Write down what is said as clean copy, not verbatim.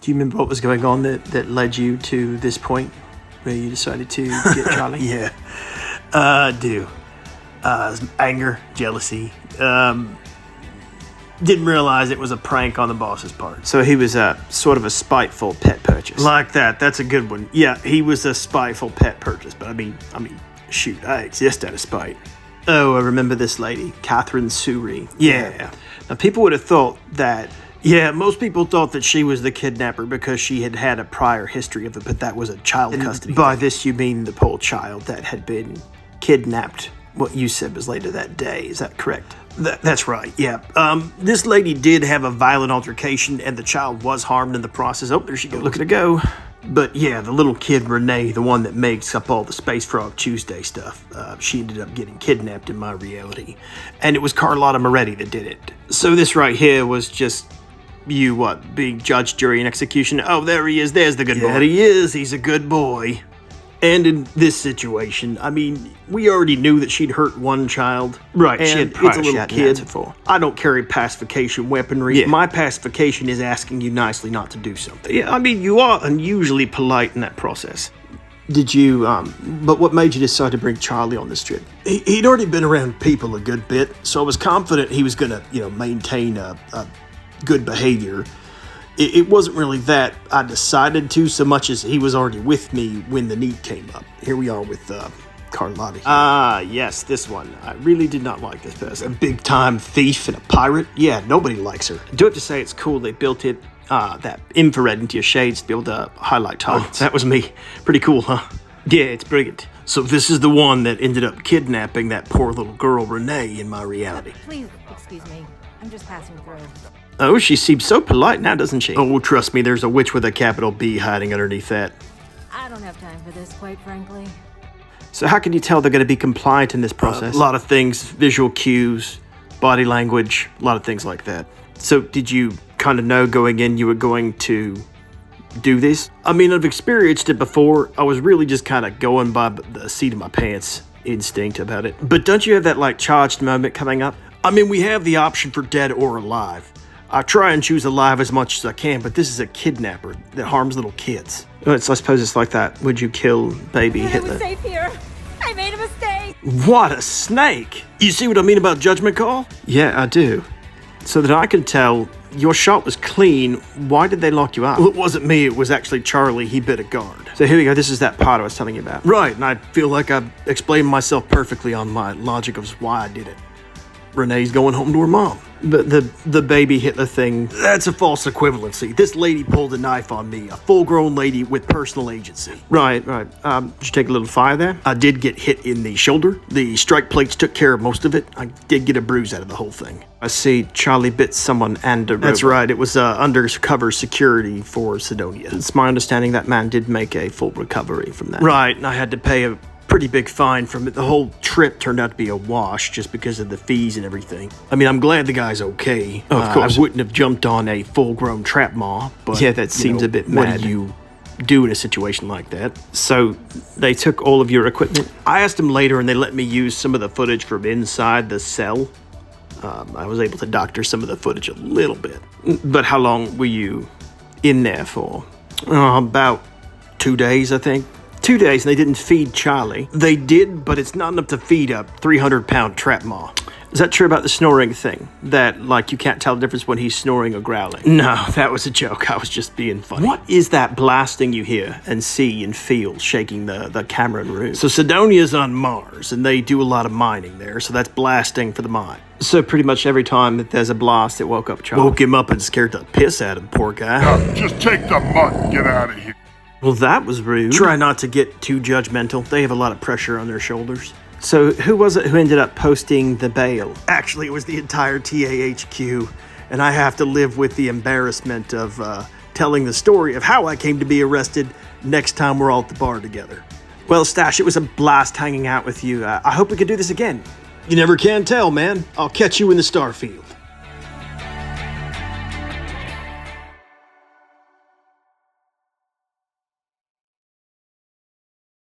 Do you remember what was going on that led you to this point where you decided to get Charlie? Yeah, I do. Anger, jealousy. Didn't realize it was a prank on the boss's part. So he was sort of a spiteful pet purchase. Like that. That's a good one. Yeah, he was a spiteful pet purchase. But I mean, shoot, I exist out of spite. Oh, I remember this lady, Catherine Suri. Yeah. Now, people would have thought that... Yeah, most people thought that she was the kidnapper because she had had a prior history of it, but that was a child custody. By this, you mean the poor child that had been kidnapped, what you said was later that day. Is that correct? That's right, yeah. This lady did have a violent altercation, and the child was harmed in the process. Oh, there she goes. Look at her go. But yeah, the little kid, Renee, the one that makes up all the Space Frog Tuesday stuff, she ended up getting kidnapped in my reality. And it was Carlotta Moretti that did it. So this right here was just you, being judge, jury, and execution? Oh, there he is. There's the good boy. There he is. He's a good boy. And in this situation, I mean, we already knew that she'd hurt one child. Right, and she had it's a little kid. For. I don't carry pacification weaponry. Yeah. My pacification is asking you nicely not to do something. Yeah, I mean, you are unusually polite in that process. Did you, but what made you decide to bring Charlie on this trip? He'd already been around people a good bit, so I was confident he was going to, maintain a good behavior. It wasn't really that I decided to so much as he was already with me when the need came up. Here we are with Carlotta. Yes, this one. I really did not like this person. A big-time thief and a pirate. Yeah, nobody likes her. I do have to say it's cool they built it, that infrared into your shades to be able to highlight targets. Oh, that was me. Pretty cool, huh? Yeah, it's brilliant. So this is the one that ended up kidnapping that poor little girl, Renee, in my reality. Please, excuse me. I'm just passing through. Oh, she seems so polite now, doesn't she? Oh, trust me, there's a witch with a capital B hiding underneath that. I don't have time for this, quite frankly. So how can you tell they're going to be compliant in this process? A lot of things, visual cues, body language, a lot of things like that. So did you kind of know going in you were going to do this? I mean, I've experienced it before. I was really just kind of going by the seat of my pants instinct about it. But don't you have that, charged moment coming up? I mean, we have the option for dead or alive. I try and choose alive as much as I can, but this is a kidnapper that harms little kids. Well, I suppose it's like that. Would you kill baby Hitler? I was safe here. I made a mistake. What a snake! You see what I mean about judgment call? Yeah, I do. So that I can tell, your shot was clean. Why did they lock you up? Well, it wasn't me. It was actually Charlie. He bit a guard. So here we go. This is that part I was telling you about. Right, and I feel like I've explained myself perfectly on my logic of why I did it. Renee's going home to her mom. But the baby Hitler thing... That's a false equivalency. This lady pulled a knife on me, a full-grown lady with personal agency. Right. Did you take a little fire there? I did get hit in the shoulder. The strike plates took care of most of it. I did get a bruise out of the whole thing. I see Charlie bit someone and a robot. That's right. It was undercover security for Cydonia. It's my understanding that man did make a full recovery from that. Right, and I had to pay a pretty big fine from it. The whole trip turned out to be a wash just because of the fees and everything. I mean, I'm glad the guy's okay. Oh, of course. I wouldn't have jumped on a full-grown trap maw, but... Yeah, that seems a bit mad. What do you do in a situation like that? So, they took all of your equipment? I asked them later, and they let me use some of the footage from inside the cell. I was able to doctor some of the footage a little bit. But how long were you in there for? About 2 days, I think. 2 days, and they didn't feed Charlie. They did, but it's not enough to feed a 300-pound trap maw. Is that true about the snoring thing? That, you can't tell the difference when he's snoring or growling? No, that was a joke. I was just being funny. What is that blasting you hear and see and feel shaking the camera and room? So Cydonia's on Mars, and they do a lot of mining there, so that's blasting for the mine. So pretty much every time that there's a blast, it woke up Charlie? Woke him up and scared the piss out of him, poor guy. Just take the mutt and get out of here. Well, that was rude. Try not to get too judgmental. They have a lot of pressure on their shoulders. So who was it who ended up posting the bail? Actually, it was the entire TAHQ, and I have to live with the embarrassment of telling the story of how I came to be arrested next time we're all at the bar together. Well, Stache, it was a blast hanging out with you. I hope we can do this again. You never can tell, man. I'll catch you in the Starfield.